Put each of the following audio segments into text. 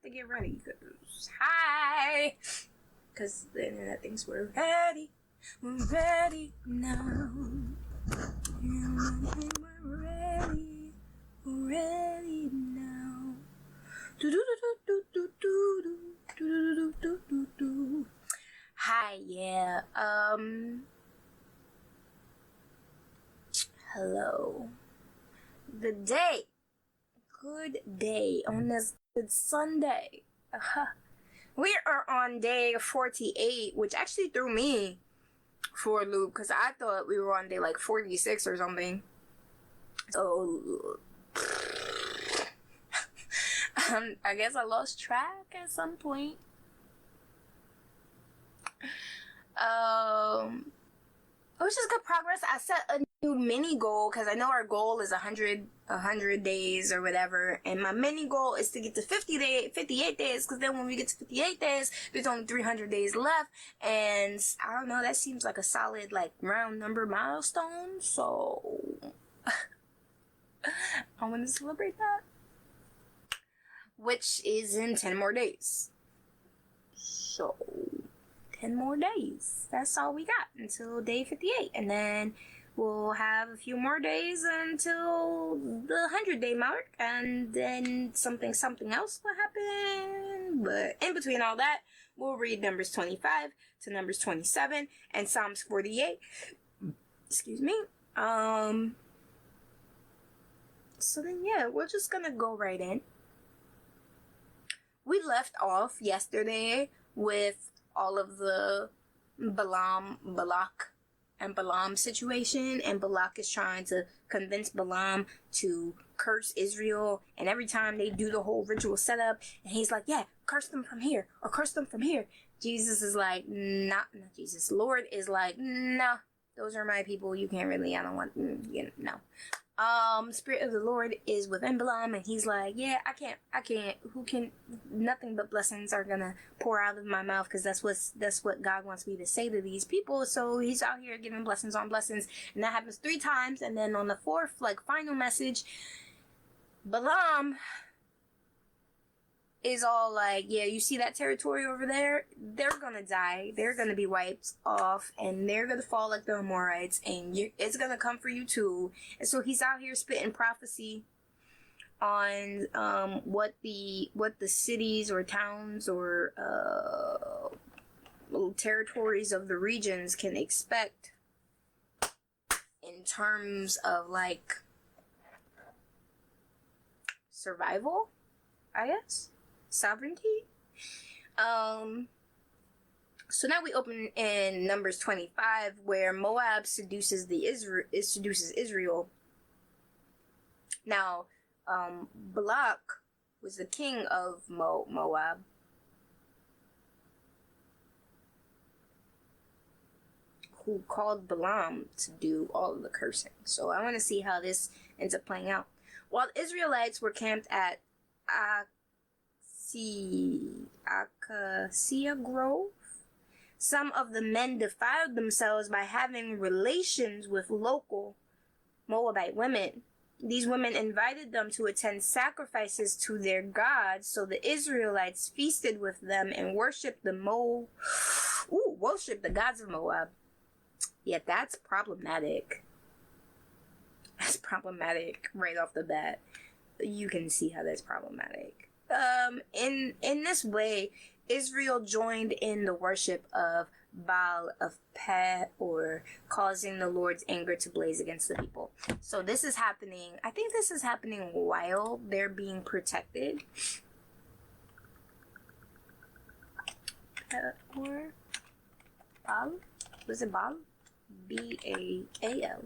have to get ready. Hi! Because the internet thinks we're ready. We're ready now. We're ready. We're ready now. Hi, yeah. Hello. Good day. Good day on this good Sunday. We are on day 48, which actually threw me for a loop because I thought we were on day like 46 or something. So I guess I lost track at some point. Which is good progress. I set a new mini goal because I know our goal is 100 days or whatever, and my mini goal is to get to 58 days, because then when we get to 58 days, there's only 300 days left, and I don't know, that seems like a solid, like, round number milestone, so I want to celebrate that, which is in 10 more days. So 10 more days. That's all we got until day 58. And then we'll have a few more days until the 100-day mark. And then something else will happen. But in between all that, we'll read Numbers 25 to Numbers 27 and Psalms 48. Excuse me. So then, yeah, we're just gonna go right in. We left off yesterday with all of the Balak and Balaam situation, and Balak is trying to convince Balaam to curse Israel, and every time they do the whole ritual setup, and he's like, yeah, curse them from here, or curse them from here. Jesus is like, not Jesus. Lord is like, nah, those are my people, you can't really, I don't want, no. Spirit of the Lord is within Balaam, and he's like, yeah, I can't, nothing but blessings are gonna pour out of my mouth, because that's what God wants me to say to these people. So he's out here giving blessings on blessings, and that happens 3 times, and then on the 4th, like, final message, Balaam is all like, yeah, you see that territory over there? They're gonna die. They're gonna be wiped off, and they're gonna fall like the Amorites, and it's gonna come for you too. And so he's out here spitting prophecy on what the cities or towns or territories of the regions can expect in terms of, like, survival, I guess. Sovereignty. So now we open in Numbers 25, where Moab seduces Israel. Now, Balak was the king of Moab. Who called Balaam to do all of the cursing. So I want to see how this ends up playing out. While the Israelites were camped at Acacia Grove, some of the men defiled themselves by having relations with local Moabite women. These women invited them to attend sacrifices to their gods, so the Israelites feasted with them and worshipped the gods of Moab. Yet that's problematic. That's problematic right off the bat. You can see how that's problematic. In this way, Israel joined in the worship of Baal of Peor, causing the Lord's anger to blaze against the people. So this is happening, I think this is happening while they're being protected. Peor? Baal? Was it Baal? B-A-A-L.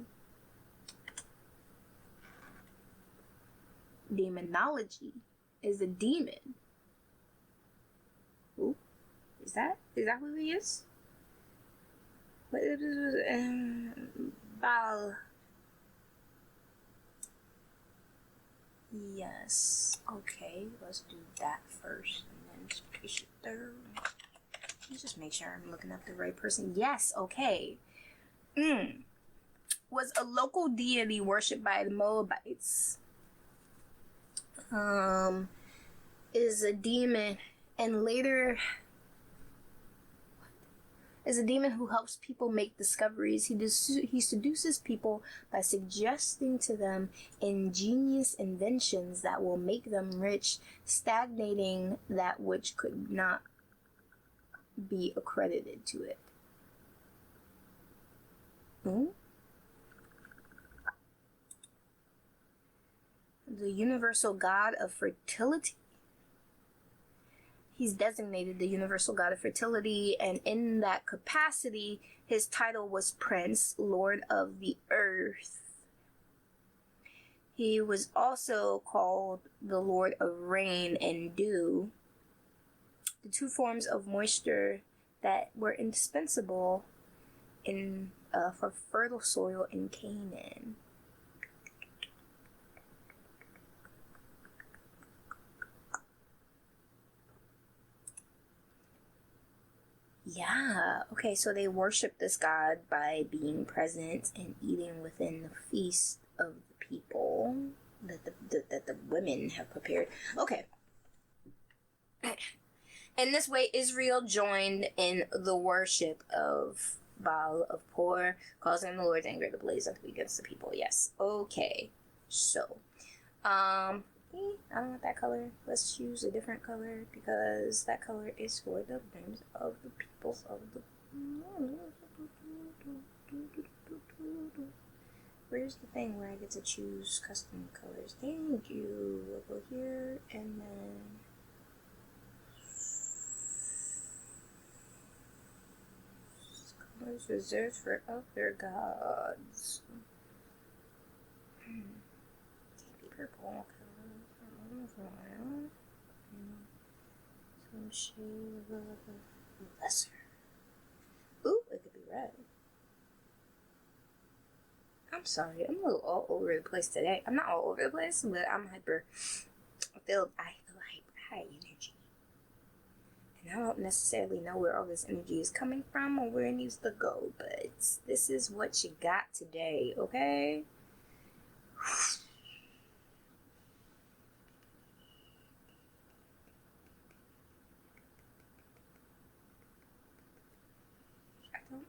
Demonology is a demon. Ooh, is that who he is? Baal. Yes. Okay, let's do that first, and then push it through. Let me just make sure I'm looking up the right person. Yes. Okay. Was a local deity worshipped by the Moabites. is a demon, and later is a demon who helps people make discoveries. He seduces people by suggesting to them ingenious inventions that will make them rich, stagnating that which could not be accredited to it. The universal god of fertility. He's designated the universal god of fertility, and in that capacity, his title was Prince, Lord of the Earth. He was also called the Lord of Rain and Dew, the two forms of moisture that were indispensable for fertile soil in Canaan. Yeah, okay, so they worship this god by being present and eating within the feast of the people that the women have prepared. Okay. In this way, Israel joined in the worship of Baal of Peor, causing the Lord's anger to blaze up against the people. Yes. Okay. So, I don't want that color. Let's choose a different color because that color is for the names of the peoples of the... Where's the thing where I get to choose custom colors? Thank you. We'll go here and then... Colors reserved for other gods. Can't be purple. Some shade of lesser. Ooh, it could be red. I'm sorry, I'm a little all over the place today. I'm not all over the place, but I'm hyper. I feel high energy. And I don't necessarily know where all this energy is coming from or where it needs to go, but this is what you got today, okay?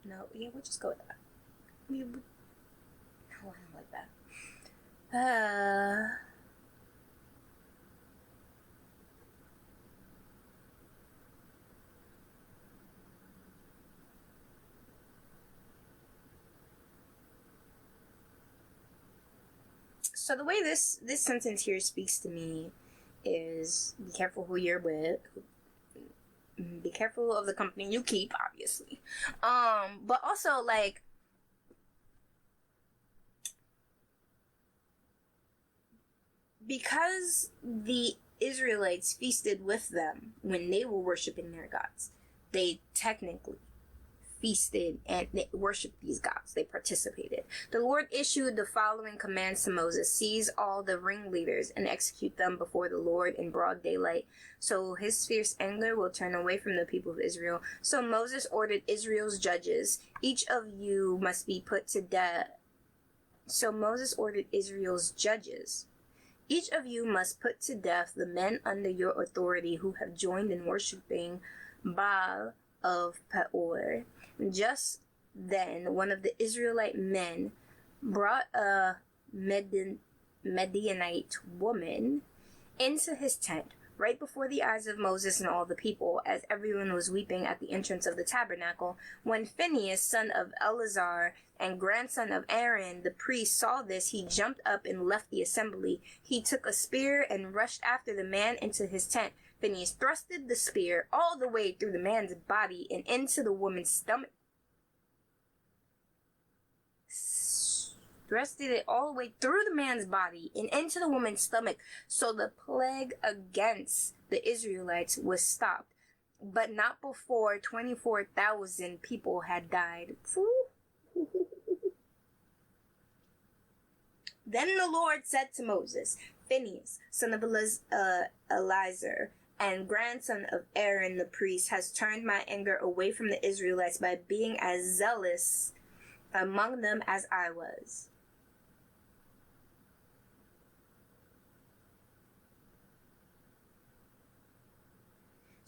No, yeah, we'll just go with that. No, I don't like that. So the way this sentence here speaks to me is be careful who you're with. Be careful of the company you keep, obviously. But also, like, because the Israelites feasted with them when they were worshiping their gods, they technically feasted and they worshiped these gods. They participated. The Lord issued the following commands to Moses: seize all the ringleaders and execute them before the Lord in broad daylight, so his fierce anger will turn away from the people of Israel. So Moses ordered Israel's judges: each of you must be put to death. So Moses ordered Israel's judges: each of you must put to death the men under your authority who have joined in worshiping Baal of Peor. Just then, one of the Israelite men brought a Midianite woman into his tent right before the eyes of Moses and all the people, as everyone was weeping at the entrance of the tabernacle. When Phinehas, son of Eleazar and grandson of Aaron, the priest, saw this, he jumped up and left the assembly. He took a spear and rushed after the man into his tent. Phinehas thrusted the spear all the way through the man's body and into the woman's stomach. Thrusted it all the way through the man's body and into the woman's stomach. So the plague against the Israelites was stopped, but not before 24,000 people had died. Then the Lord said to Moses, Phinehas, son of Eleazar, and grandson of Aaron the priest, has turned my anger away from the Israelites by being as zealous among them as I was.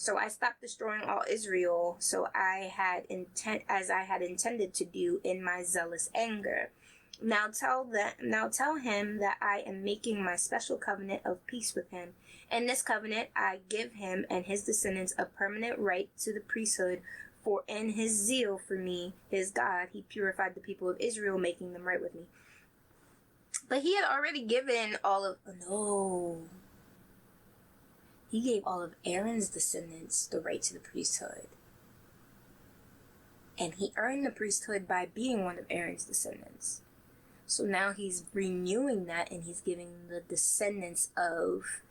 So I stopped destroying all Israel, so as I had intended to do in my zealous anger. Now tell him that I am making my special covenant of peace with him. In this covenant I give him and his descendants a permanent right to the priesthood, for in his zeal for me, his God, he purified the people of Israel, making them right with me. But he had already given he gave all of Aaron's descendants the right to the priesthood. And he earned the priesthood by being one of Aaron's descendants. So now he's renewing that, and he's giving the descendants of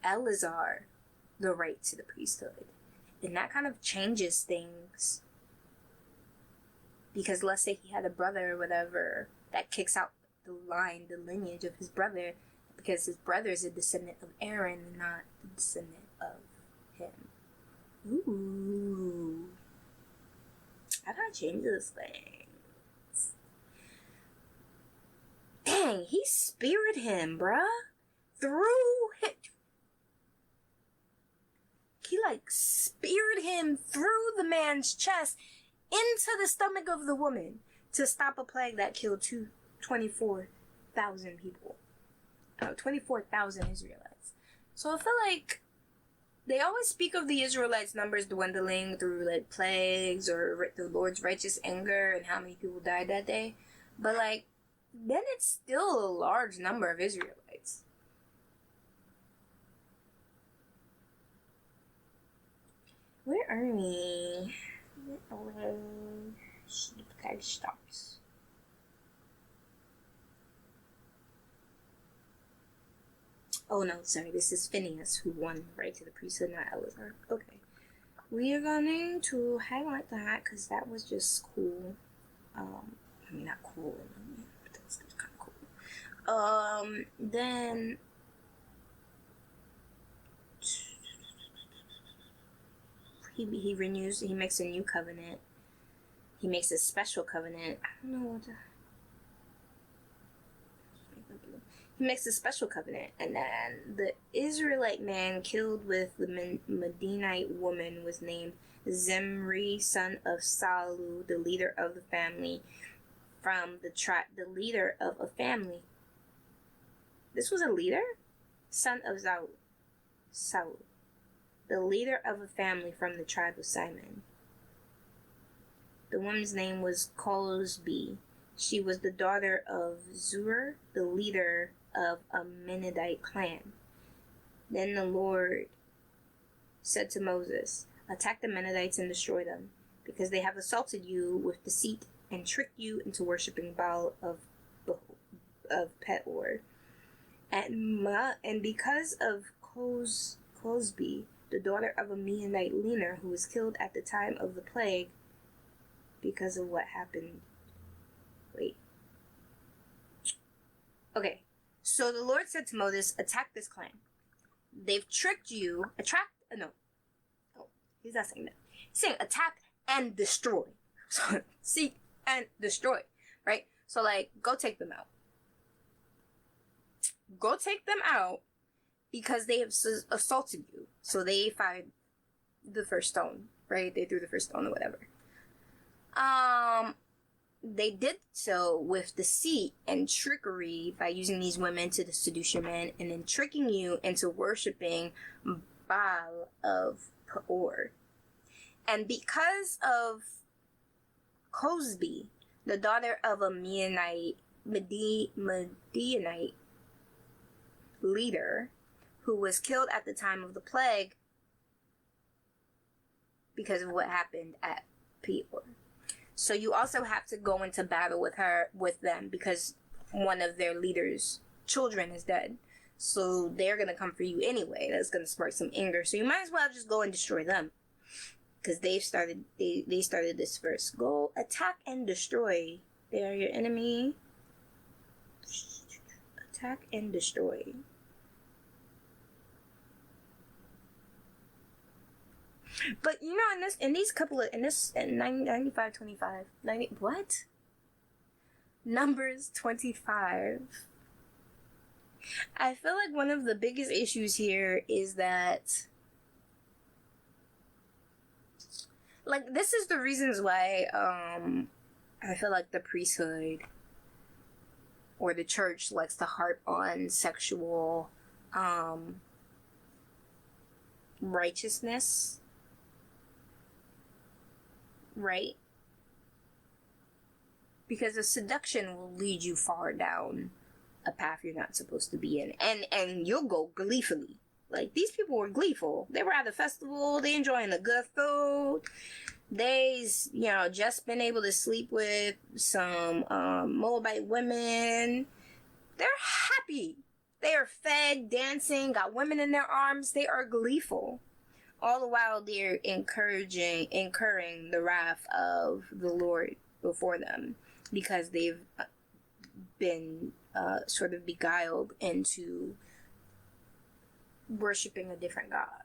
Eleazar the right to the priesthood. And that kind of changes things. Because let's say he had a brother or whatever, that kicks out the lineage of his brother, because his brother is a descendant of Aaron and not the descendant of him. Ooh. I gotta change this thing. Dang, he speared him, bruh. He speared him through the man's chest into the stomach of the woman to stop a plague that killed 24,000 people. 24,000 Israelites. So I feel like they always speak of the Israelites' numbers dwindling through plagues or the Lord's righteous anger and how many people died that day. But then it's still a large number of Israelites. Where are we? Stars. Oh no, sorry, this is Phineas who won the right to the priesthood, not Eleazar. Okay. We are going to highlight that because that was just cool. Not cool, but that's kind of cool. Then he renews, he makes a new covenant. He makes a special covenant. I don't know what to... He makes a special covenant, and then the Israelite man killed with the Midianite woman was named Zimri, son of Salu, the leader of the family from the tribe. The leader of a family. This was a leader? Son of Saul. The leader of a family from the tribe of Simon. The woman's name was Cosbi. She was the daughter of Zur, the leader of a Mennonite clan. Then the Lord said to Moses, "Attack the Mennonites and destroy them, because they have assaulted you with deceit and tricked you into worshiping Baal of Peor. And because of Cosbi, the daughter of a Mennonite leader who was killed at the time of the plague, because of what happened." Okay, so the Lord said to Moses, "Attack this clan. They've tricked you." He's not saying that. He's saying attack and destroy. So seek and destroy, right? So go take them out. Go take them out because they have assaulted you. So they fired the first stone, right? They threw the first stone or whatever. They did so with deceit and trickery by using these women to seduce your men and then tricking you into worshiping Baal of Peor. And because of Cosbi, the daughter of a Midianite leader who was killed at the time of the plague because of what happened at Peor. So you also have to go into battle with them because one of their leaders' children is dead. So they're going to come for you anyway. That's going to spark some anger. So you might as well just go and destroy them. Because they started this first. Go attack and destroy. They are your enemy. Attack and destroy. But in this 95, 90, what? Numbers 25. I feel like one of the biggest issues here is that like, this is the reasons why I feel like the priesthood or the church likes to harp on sexual righteousness, right? Because a seduction will lead you far down a path you're not supposed to be in, and you'll go gleefully. Like, these people were gleeful. They were at the festival. They enjoying the good food. They's, just been able to sleep with some Moabite women. They're happy. They are fed, dancing, got women in their arms. They are gleeful. All the while they're incurring the wrath of the Lord before them, because they've been sort of beguiled into worshiping a different God,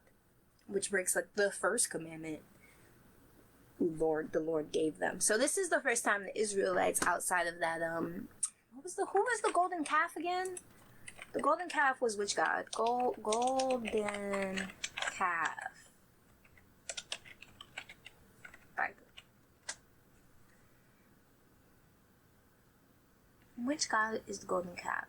which breaks like the first commandment the Lord gave them. So this is the first time the Israelites, outside of that who was the golden calf again? The golden calf was which God? Golden calf. Bible. Which God is the golden calf?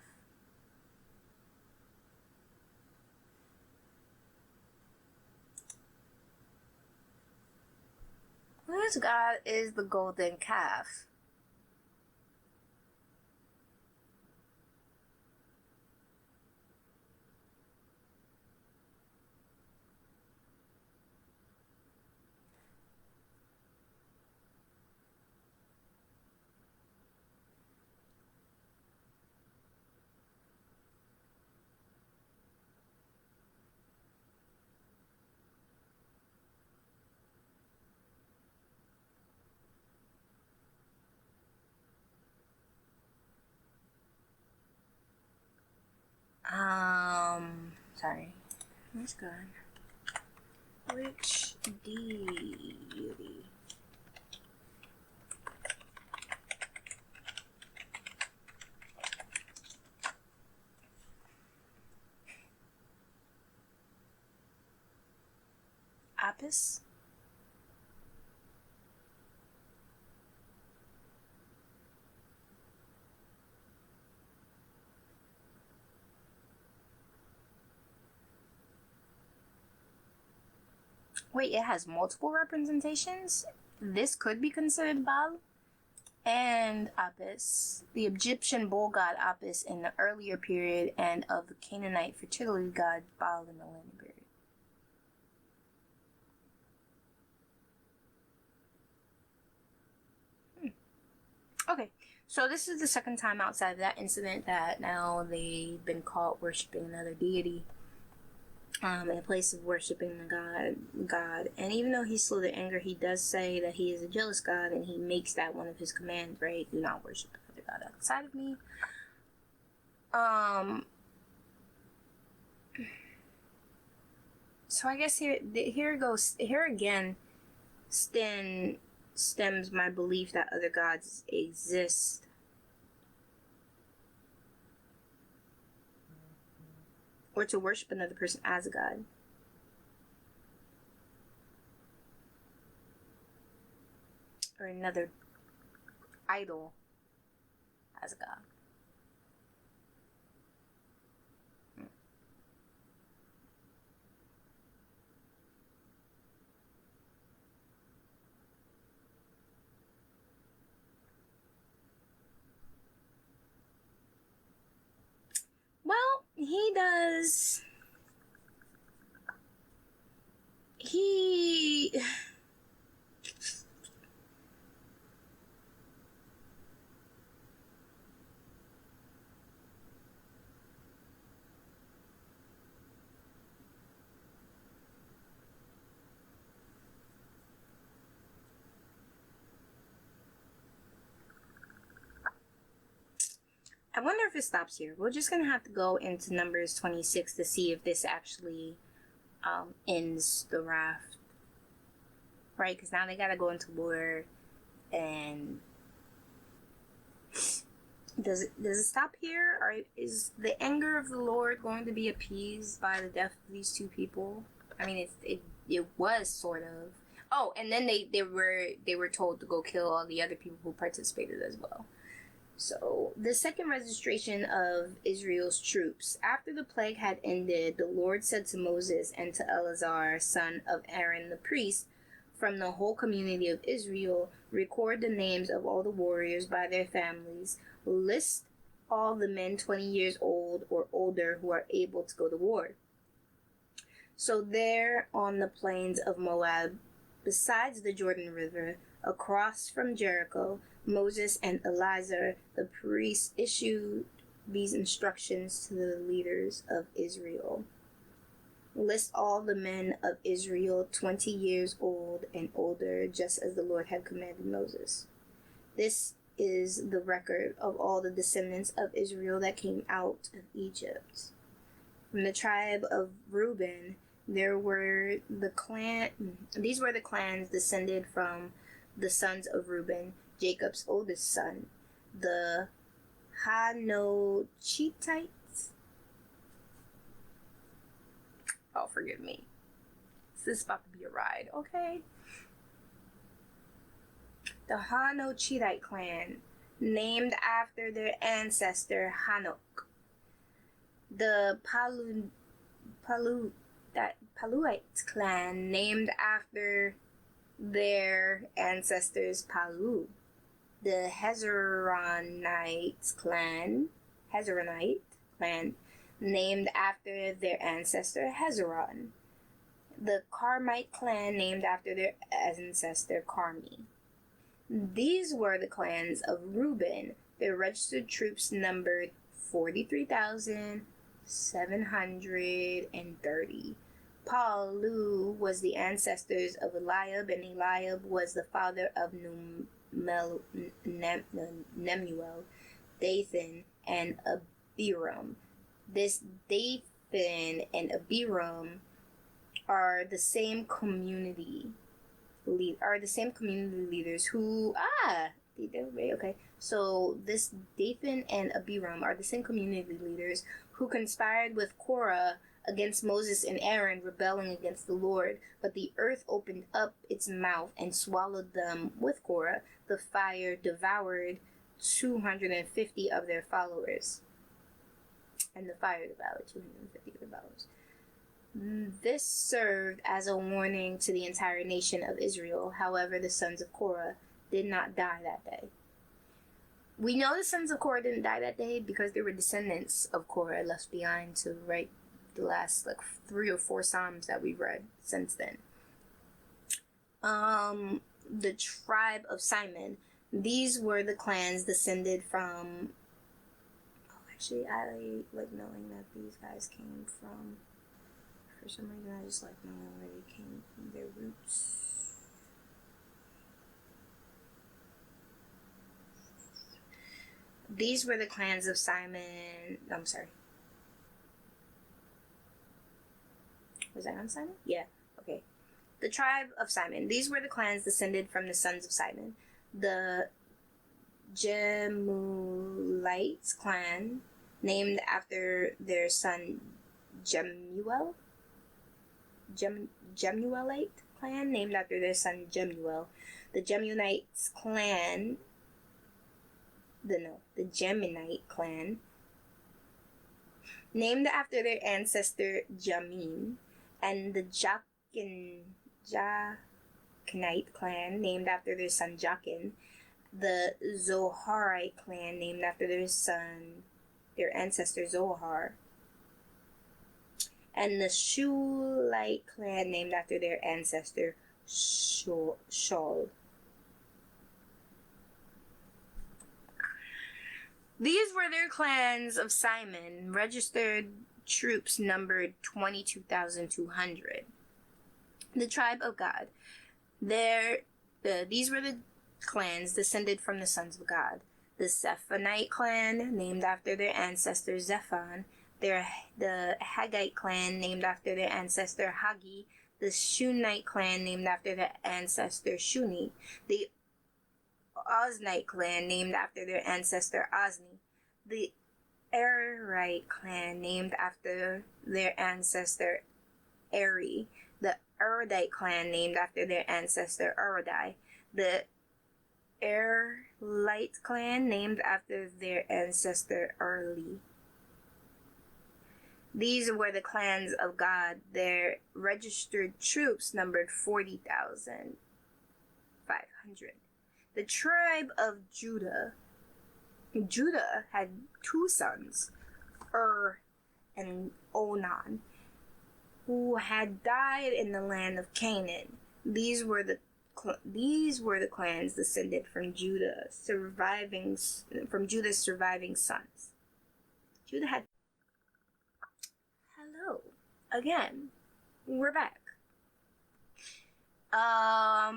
Which God is the golden calf? Sorry. Which God? Which deity? Apis? Wait, it has multiple representations? This could be considered Baal and Apis, the Egyptian bull god Apis in the earlier period, and of the Canaanite fertility god Baal in the later period. Okay, so this is the second time outside of that incident that now they've been caught worshiping another deity. In a place of worshiping the God. And even though he's slow to anger, he does say that he is a jealous God, and he makes that one of his commands, right? Do not worship another God outside of me. So I guess here again stems my belief that other gods exist. Or to worship another person as a god. Or another idol as a god. Well, he does. I wonder if it stops here. We're just gonna have to go into Numbers 26 to see if this actually ends the raft, right? Because now they gotta go into war, and does it stop here, or is the anger of the Lord going to be appeased by the death of these two people? I mean, it was sort of. Oh, and then they were told to go kill all the other people who participated as well. So, the second registration of Israel's troops. After the plague had ended, the Lord said to Moses and to Eleazar, son of Aaron the priest, from the whole community of Israel, record the names of all the warriors by their families. List all the men 20 years old or older who are able to go to war. So there on the plains of Moab, besides the Jordan River, across from Jericho, Moses and Eleazar the priest issued these instructions to the leaders of Israel. List all the men of Israel 20 years old and older, just as the Lord had commanded Moses. This is the record of all the descendants of Israel that came out of Egypt. From the tribe of Reuben, these were the clans descended from the sons of Reuben, Jacob's oldest son, the Hanochitites. Oh, forgive me. This is about to be a ride, okay? The Hanochitite clan, named after their ancestor Hanok. The Paluite clan, named after their ancestors Palu. The Hezronite clan, named after their ancestor Hezron. The Carmite clan, named after their ancestor Carmi. These were the clans of Reuben. Their registered troops numbered 43,730. Palu was the ancestors of Eliab, and Eliab was the father of Nemuel, Dathan, and Abiram. This Dathan and Abiram are the same community leaders who okay. So this Dathan and Abiram are the same community leaders who conspired with Korah against Moses and Aaron, rebelling against the Lord. But the earth opened up its mouth and swallowed them with Korah. The fire devoured 250 of their followers. And the fire devoured 250 of their followers. This served as a warning to the entire nation of Israel. However, the sons of Korah did not die that day. We know the sons of Korah didn't die that day because they were descendants of Korah left behind to write the last 3 or 4 Psalms that we've read since then. The tribe of Simon. These were the clans descended from... actually, I like knowing that these guys came from... For some reason, I just like knowing where they came from, their roots. These were the clans of Simon... I'm sorry. Was I on Simon? Yeah, okay. The tribe of Simon. These were the clans descended from the sons of Simon. The Jemuelites clan, named after their son Jemuel. Jemuelite clan, named after their son Jemuel. The Jemunites clan... the Jemunite clan, named after their ancestor Jamin. And the Jachinite clan, named after their son Jachin. The Zoharite clan, named after their ancestor Zohar. And the Shulite clan, named after their ancestor Shaul. These were their clans of Simon. Registered troops numbered 22,200. The tribe of Gad. These were the clans descended from the sons of Gad. The Zephonite clan, named after their ancestor Zephon. The Haggite clan, named after their ancestor Hagi. The Shunite clan, named after their ancestor Shuni. The Oznite clan, named after their ancestor Ozni. The Arite clan, named after their ancestor Eri. The Erudite clan, named after their ancestor Erudai. The Erlite clan, named after their ancestor Erli. These were the clans of God. Their registered troops numbered 40,500. The tribe of Judah. Judah had two sons, and Onan, who had died in the land of Canaan. These were the clans descended from Judah's surviving sons. Judah had. Hello, again. We're back. I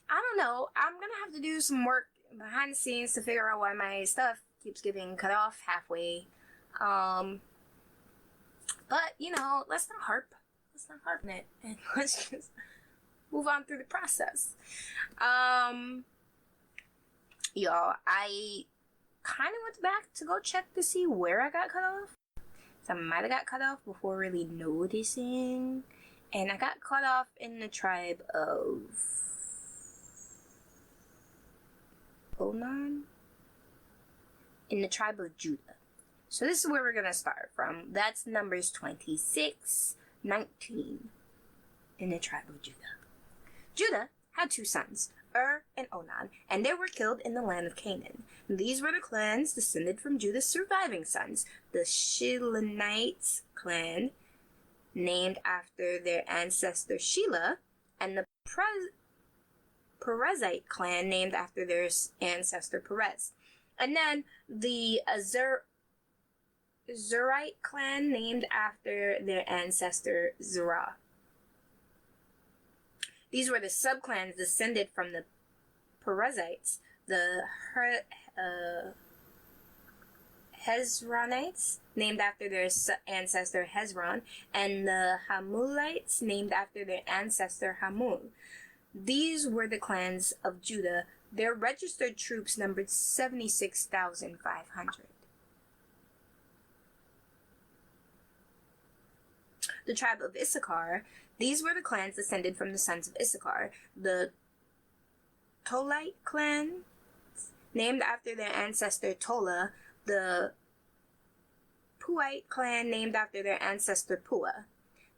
don't know. I'm gonna have to do some work behind the scenes to figure out why my stuff keeps getting cut off halfway. But let's not harp on it, and let's just move on through the process. Y'all, I kind of went back to go check to see where I got cut off. So I might have got cut off before really noticing, and I got cut off in the tribe of Onan, in the tribe of Judah. So this is where we're gonna start from. That's Numbers 26:19, in the tribe of Judah. Judah had two sons, and Onan, and they were killed in the land of Canaan. These were the clans descended from Judah's surviving sons. The Shilonites clan, named after their ancestor Shelah, and the Perezite clan, named after their ancestor Perez. And then the Zerite clan, named after their ancestor Zerah. These were the subclans descended from the Perizzites, the Hezronites, named after their ancestor Hezron, and the Hamulites, named after their ancestor Hamul. These were the clans of Judah. Their registered troops numbered 76,500. The tribe of Issachar. These were the clans descended from the sons of Issachar. The Tolite clan, named after their ancestor Tola. The Puite clan, named after their ancestor Pua.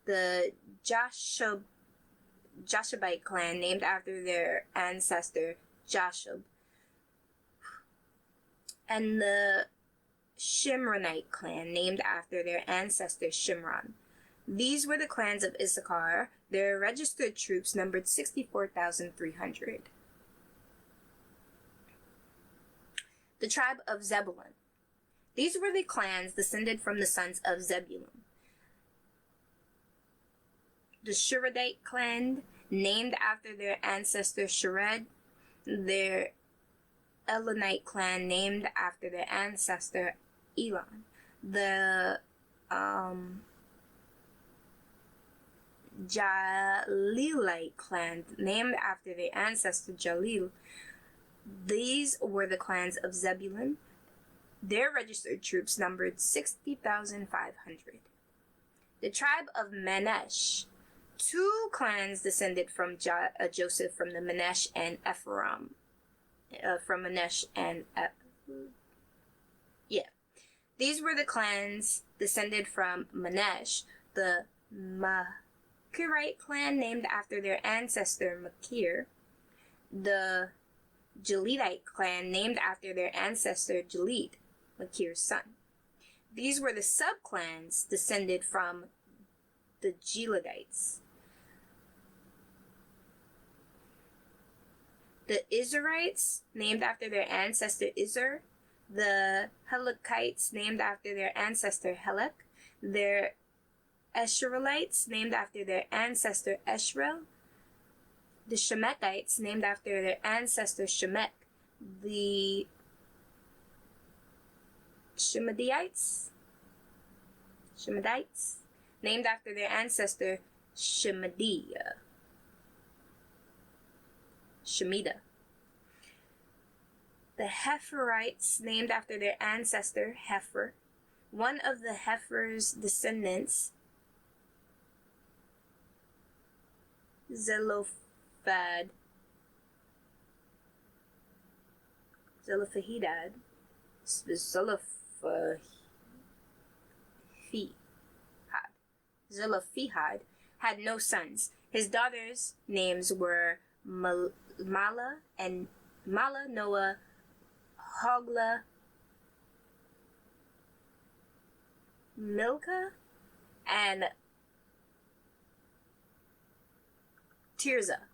The Jashubite clan, named after their ancestor Jashub. And the Shimronite clan, named after their ancestor Shimron. These were the clans of Issachar. Their registered troops numbered 64,300. The tribe of Zebulun. These were the clans descended from the sons of Zebulun. The Sheredite clan, named after their ancestor Shered. Their Elonite clan, named after their ancestor Elon. The Jalilite clan, named after their ancestor Jalil. These were the clans of Zebulun. Their registered troops numbered 60,500. The tribe of Manasseh. Two clans descended from Joseph from the Manasseh and Ephraim. These were the clans descended from Manasseh. The Machirite clan, named after their ancestor Machir. The Gileadite clan, named after their ancestor Gilead, Machir's son. These were the subclans descended from the Gileadites. The Izharites, named after their ancestor Izhar. The Helekites, named after their ancestor Helek. Their Esheralites, named after their ancestor Eshrel. The Shemetites, named after their ancestor Shemek. The Shemadites, named after their ancestor Shemida. The Hepherites, named after their ancestor Hepher. One of the Hepher's descendants Zelophehad, Zelophehad, Zelophehad had no sons. His daughters' names were Mala, Noah, Hogla, Milcah, and Tirzah.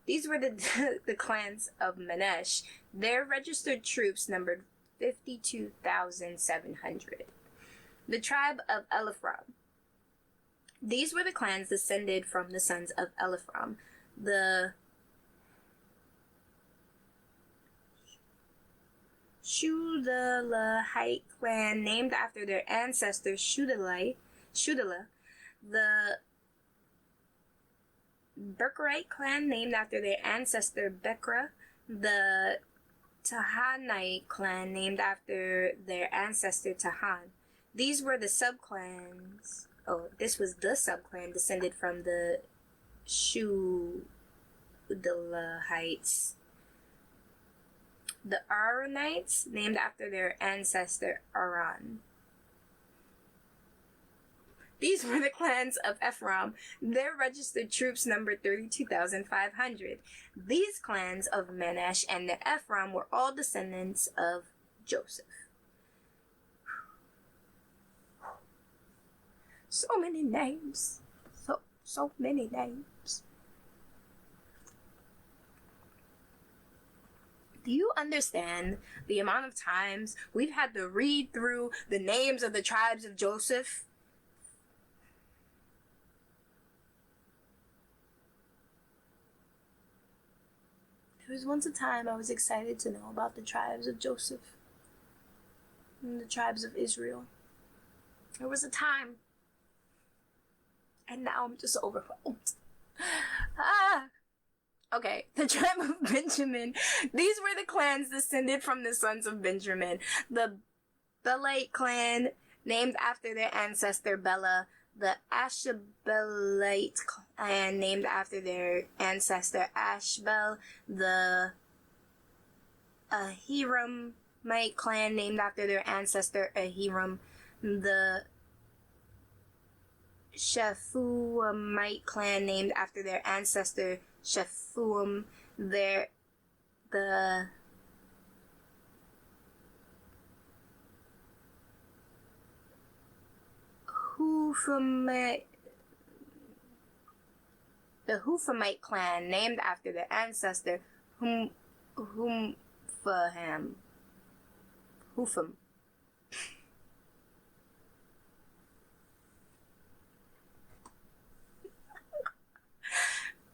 These were the clans of Manasseh. Their registered troops numbered 52,700. The tribe of Ephraim. These were the clans descended from the sons of Ephraim. The Shudalahite clan, named after their ancestor Shudalah. The Becherite clan, named after their ancestor Bekra. The Tahanite clan, named after their ancestor Tahan. These were the subclans. This was the subclan descended from the Shudalahites. The Aaronites, named after their ancestor Aaron. These were the clans of Ephraim. Their registered troops numbered 32,500. These clans of Manasseh and the Ephraim were all descendants of Joseph. So many names. So many names. Do you understand the amount of times we've had to read through the names of the tribes of Joseph? There was once a time I was excited to know about the tribes of Joseph and the tribes of Israel. There was a time, and now I'm just overwhelmed. Okay, the tribe of Benjamin. These were the clans descended from the sons of Benjamin. The Belite clan, named after their ancestor Bela. The Ashbelite clan, named after their ancestor Ashbel. The Ahiramite clan, named after their ancestor Ahiram. The Shephuamite clan, named after their ancestor Shephuam. The Huphamite clan, named after their ancestor Hupham.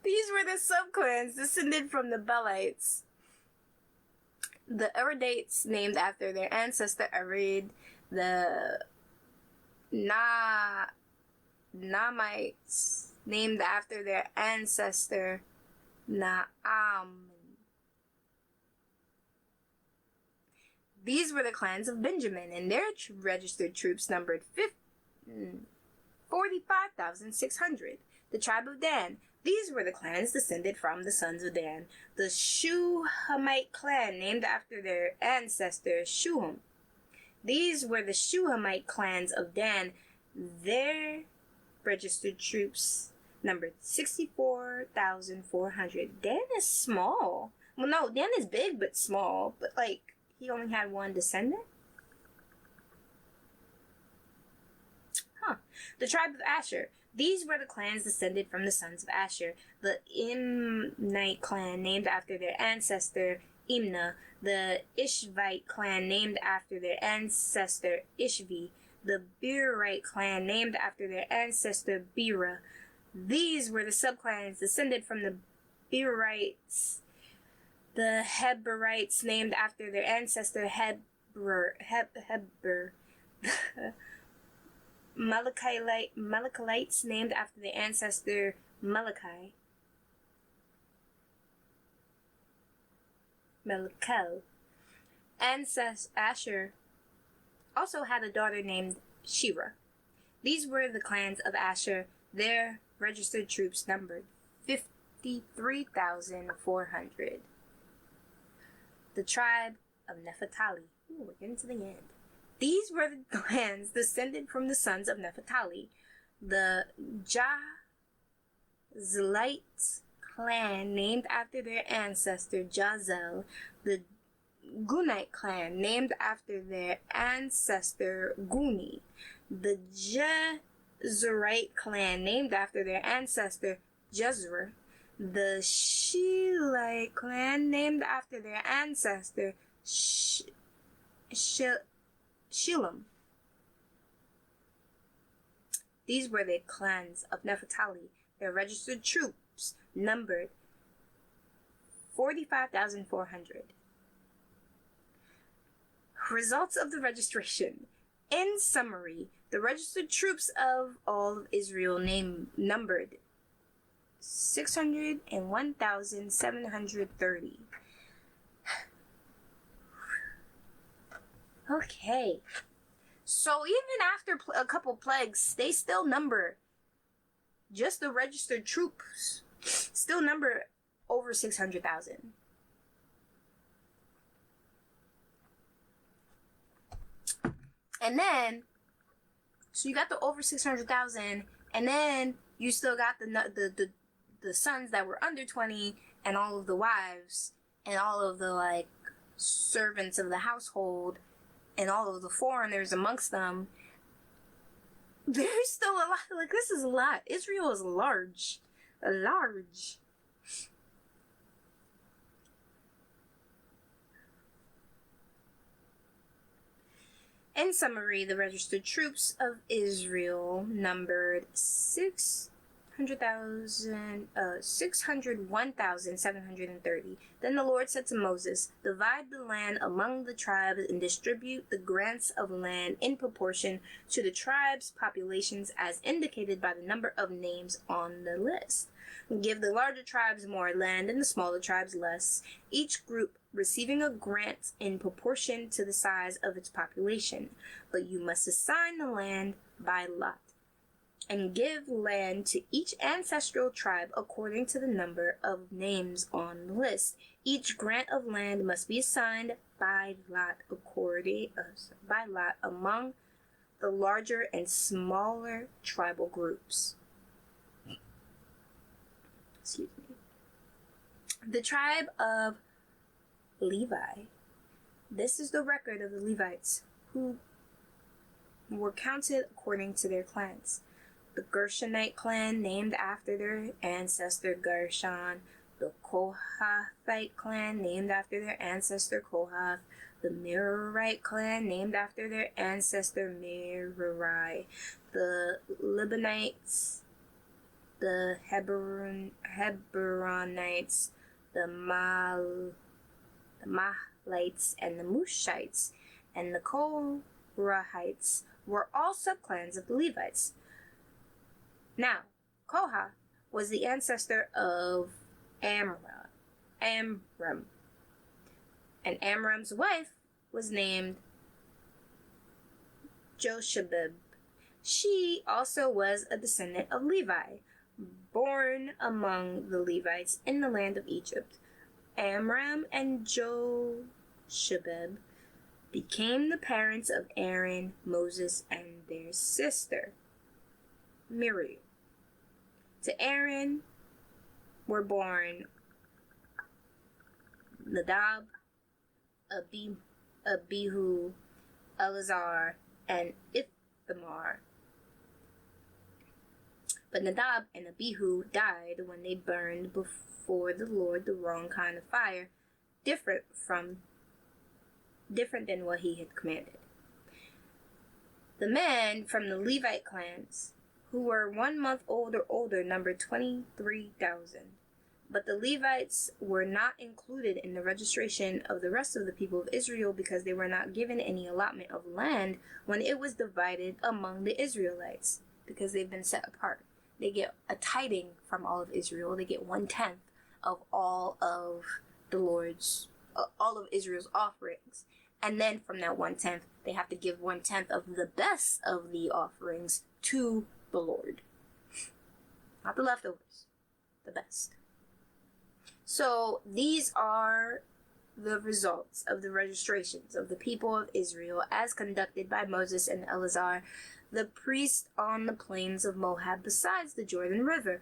These were the subclans descended from the Belites. The Eridates, named after their ancestor Arid. The Naamites, named after their ancestor Naam. These were the clans of Benjamin, and their registered troops numbered 45,600. The tribe of Dan. These were the clans descended from the sons of Dan. The Shuhamite clan, named after their ancestor Shuham. These were the Shuhamite clans of Dan. Their registered troops numbered 64,400. Dan is small. Well, no, Dan is big but small. But, he only had one descendant? The tribe of Asher. These were the clans descended from the sons of Asher. The Imnite clan, named after their ancestor Imnah. The Ishvite clan, named after their ancestor Ishvi. The Beerite clan, named after their ancestor Bera. These were the subclans descended from the Beerites. The Heberites, named after their ancestor Heber. Malachites, named after their ancestor Malachi. Asher also had a daughter named Shira. These were the clans of Asher. Their registered troops numbered 53,400. The tribe of Naphtali. Ooh, we're getting to the end. These were the clans descended from the sons of Naphtali. The Jahzelite clan, named after their ancestor Jazel. The Gunite clan, named after their ancestor Guni. The Jezreelite clan, named after their ancestor Jezreel. The Shilite clan, named after their ancestor Shilom. These were the clans of Naphtali. Their registered troops numbered 45,400. Results of the registration. In summary, the registered troops of all of Israel numbered 601,730. Okay. So even after a couple plagues, they still number, just the registered troops, still number over 600,000. And then, so you got the over 600,000, and then you still got the sons that were under 20, and all of the wives, and all of the, like, servants of the household, and all of the foreigners amongst them. There's still a lot. Like, this is a lot. Israel is large. Large. In summary, the registered troops of Israel numbered 601,730. Then the Lord said to Moses, "Divide the land among the tribes and distribute the grants of land in proportion to the tribes' populations as indicated by the number of names on the list. Give the larger tribes more land and the smaller tribes less, each group receiving a grant in proportion to the size of its population. But you must assign the land by lot, and give land to each ancestral tribe according to the number of names on the list. Each grant of land must be assigned by lot among the larger and smaller tribal groups." Excuse me. The tribe of Levi. This is the record of the Levites who were counted according to their clans. The Gershonite clan, named after their ancestor Gershon. The Kohathite clan, named after their ancestor Kohath. The Merarite clan, named after their ancestor Merari. The Libanites, the Hebronites, the Mahlites, and the Mushites, and the Korahites were all subclans of the Levites. Now, Kohath was the ancestor of Amram, and Amram's wife was named Joshebed. She also was a descendant of Levi, born among the Levites in the land of Egypt. Amram and Joshebed became the parents of Aaron, Moses, and their sister Miriam. To Aaron were born Nadab, Abihu, Eleazar, and Ithamar. But Nadab and Abihu died when they burned before the Lord the wrong kind of fire, different than what he had commanded. The men from the Levite clans, who were 1 month old or older, numbered 23,000. But the Levites were not included in the registration of the rest of the people of Israel because they were not given any allotment of land when it was divided among the Israelites, because they've been set apart. They get a tithing from all of Israel. They get 1/10 of all of the Lord's, all of Israel's offerings. And then from that 1/10, they have to give 1/10 of the best of the offerings to the Lord. not the leftovers, the best. So these are the results of the registrations of the people of Israel as conducted by Moses and Eleazar, the priest on the plains of Moab besides the Jordan River,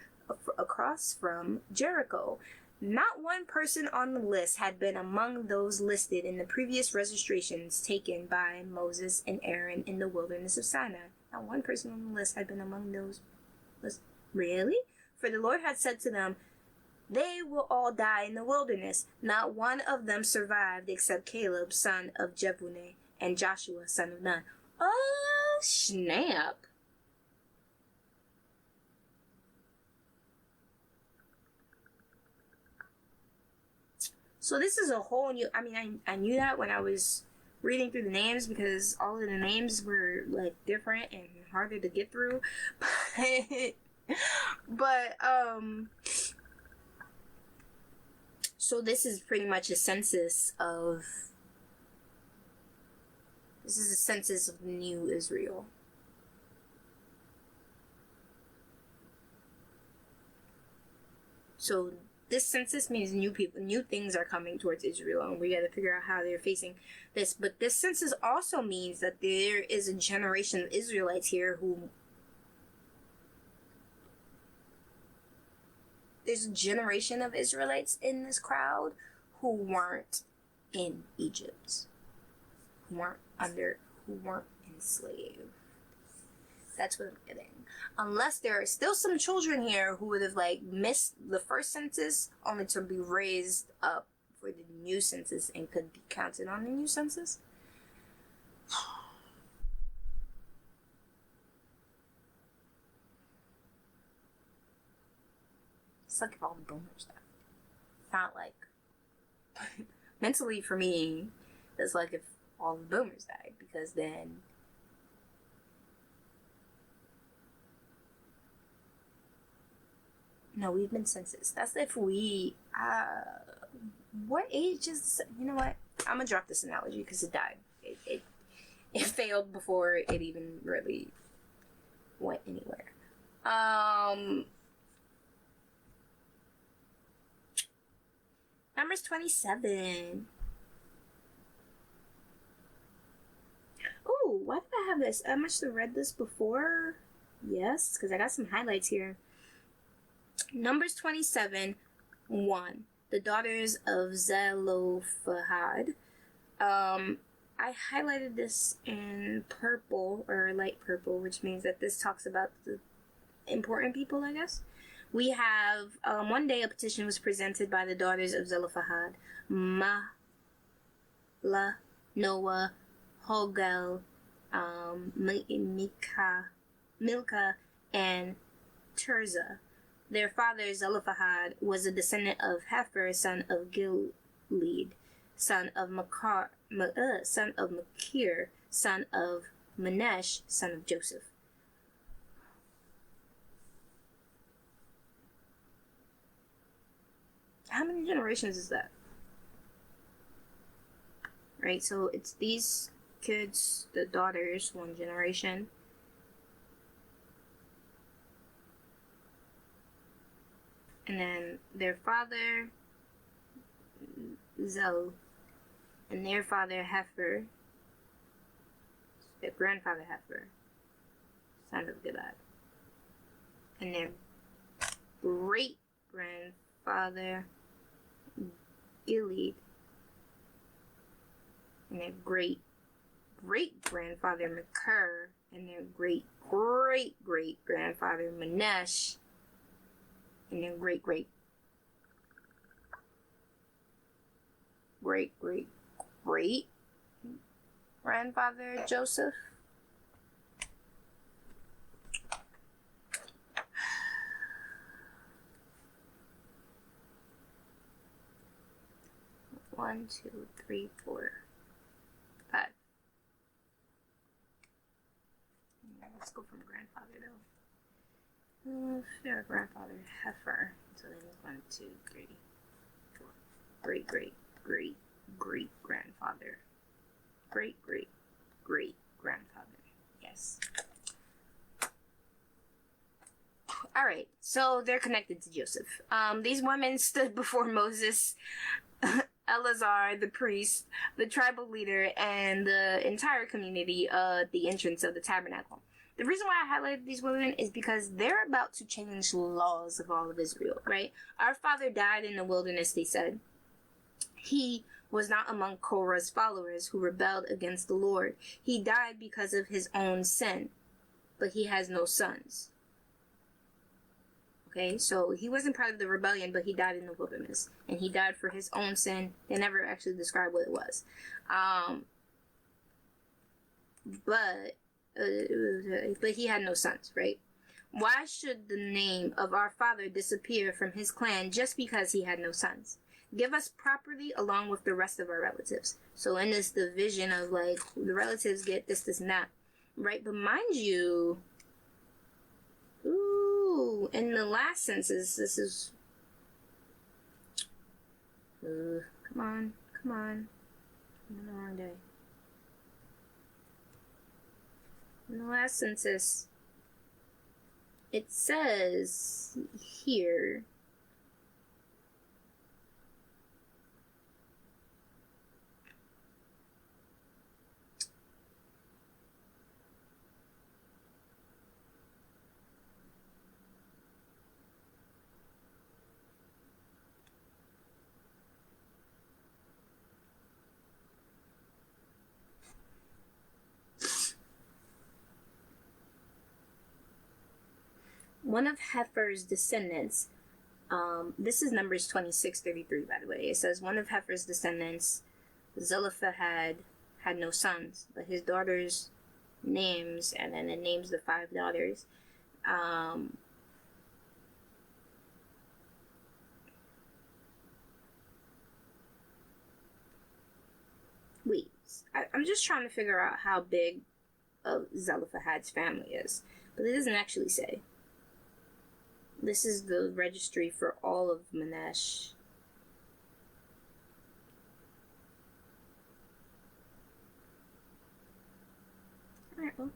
across from Jericho. Not one person on the list had been among those listed in the previous registrations taken by Moses and Aaron in the wilderness of Sinai. Not one person on the list had been among those lists. Really? For the Lord had said to them, they will all die in the wilderness. Not one of them survived except Caleb, son of Jephunneh, and Joshua, son of Nun. Oh, snap. So this is a whole new, I knew that when I was reading through the names because all of the names were like different and harder to get through. But so this is pretty much a census of the new Israel. So this census means new people, new things are coming towards Israel, and we got to figure out how they're facing this. But this census also means that there is a generation of Israelites here there's a generation of Israelites in this crowd who weren't in Egypt, who weren't enslaved. That's what I'm getting. Unless there are still some children here who would have missed the first census only to be raised up for the new census and could be counted on the new census. It's like if all the boomers died. Not like mentally for me, it's like if all the boomers died, because then no, we've been census. That's if we what age is, you know what? I'm gonna drop this analogy because it died. It failed before it even really went anywhere. Numbers 27. Oh, why did I have this? I must have read this before. Yes, because I got some highlights here. Numbers 27, 1. The daughters of Zelophehad. I highlighted this in purple, or light purple, which means that this talks about the important people, I guess. We have, one day a petition was presented by the daughters of Zelophehad, Mahlah, Noah, Hogel, Milcah, and Tirzah. Their father, Zelophehad, was a descendant of Hefer, son of Gilead, son of Machir, son of Manesh, son of Joseph. How many generations is that? Right, so it's these kids, the daughters, one generation. And then their father, Zel, and their father, Hefer, their grandfather, Hefer, son of Gilead. And their great-grandfather, Gilead, and their great-great-grandfather, Machir, and their great-great-great-grandfather, Manesh, and their great-great-great-great-grandfather, Joseph. One, two, three, 4, 5. Let's go from grandfather though. Sure, grandfather Hefer. So then 1, 2, 3, 4. Great-great-great-great-grandfather. Great-great-great-grandfather. Yes. I All right, so they're connected to Joseph. These women stood before Moses, Eleazar, the priest, the tribal leader, and the entire community at the entrance of the tabernacle. The reason why I highlighted these women is because they're about to change laws of all of Israel, right? Our father died in the wilderness, they said. He was not among Korah's followers who rebelled against the Lord. He died because of his own sin, but he has no sons. Okay, so he wasn't part of the rebellion, but he died in the wilderness. And he died for his own sin. They never actually described what it was. But he had no sons, right? Why should the name of our father disappear from his clan just because he had no sons? Give us property along with the rest of our relatives. So in this division of like, the relatives get this, and that, right? But mind you, in the last census, this is... come on. I'm on the wrong day. In the last census, it says here... one of Heifer's descendants, this is Numbers 26:33, by the way. It says, one of Heifer's descendants, Zelophehad, had no sons, but his daughters' names, and then it names the 5 daughters. Wait, I'm just trying to figure out how big Zelophehad's family is, but it doesn't actually say. This is the registry for all of Manasseh. Alright, well.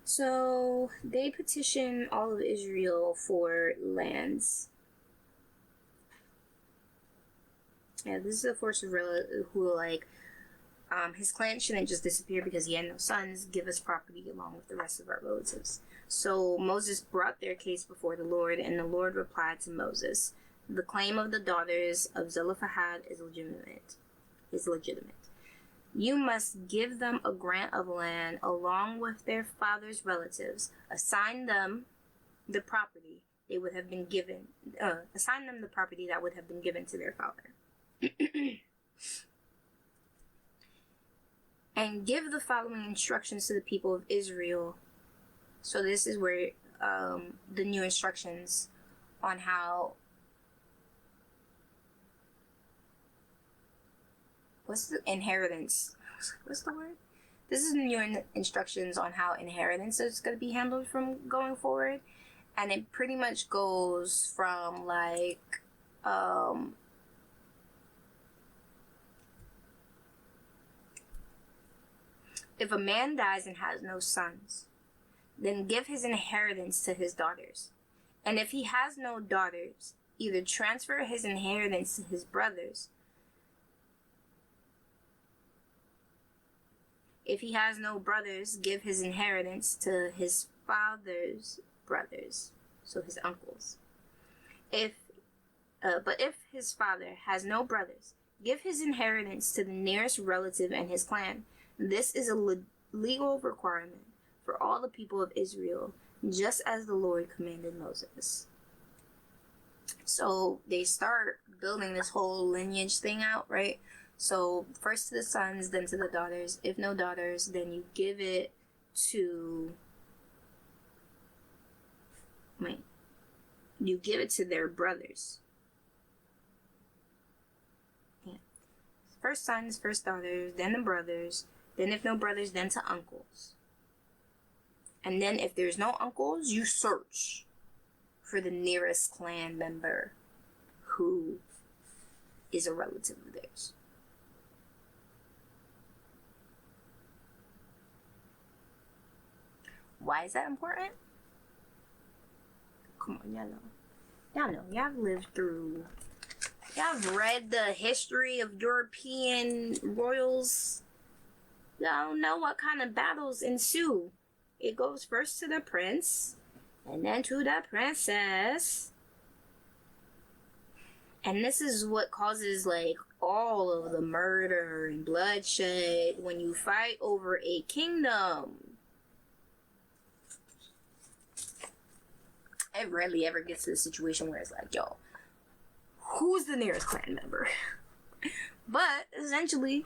So, they petition all of Israel for lands. Yeah, this is a force of who, like, his clan shouldn't just disappear because he had no sons. Give us property along with the rest of our relatives. So Moses brought their case before the Lord, and the Lord replied to Moses, the claim of the daughters of Zelophehad is legitimate. You must give them a grant of land along with their father's relatives. Assign them the property they would have been given. Assign them the property that would have been given to their father. And give the following instructions to the people of Israel. So this is where the new instructions on how... What's the inheritance? What's the word? This is the new instructions on how inheritance is going to be handled from going forward. And it pretty much goes from like... if a man dies and has no sons, then give his inheritance to his daughters. And if he has no daughters, either transfer his inheritance to his brothers. If he has no brothers, give his inheritance to his father's brothers, so his uncles. But if his father has no brothers, give his inheritance to the nearest relative and his clan. This is a legal requirement for all the people of Israel, just as the Lord commanded Moses. So they start building this whole lineage thing out, right? So first to the sons, then to the daughters. If no daughters, then you give it to... You give it to their brothers. Yeah. First sons, first daughters, then the brothers. Then if no brothers, then to uncles. And then if there's no uncles, you search for the nearest clan member who is a relative of theirs. Why is that important? come on, y'all know. Y'all know. Y'all have lived through. Y'all have read the history of European royals. Y'all know what kind of battles ensue. It goes first to the prince, and then to the princess. And this is what causes, like, all of the murder and bloodshed when you fight over a kingdom. It rarely ever gets to the situation where it's like, yo, who's the nearest clan member? But, essentially,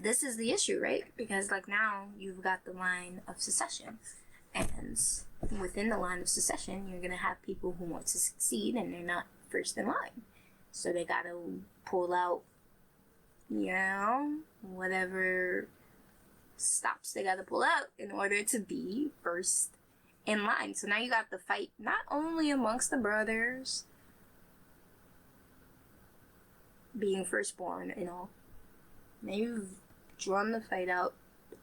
this is the issue, right? Because, like, now you've got the line of succession. And within the line of succession, you're going to have people who want to succeed and they're not first in line. So they got to pull out, you know, whatever stops they got to pull out in order to be first in line. So now you got the fight not only amongst the brothers being firstborn and all. Now you've drawn the fight out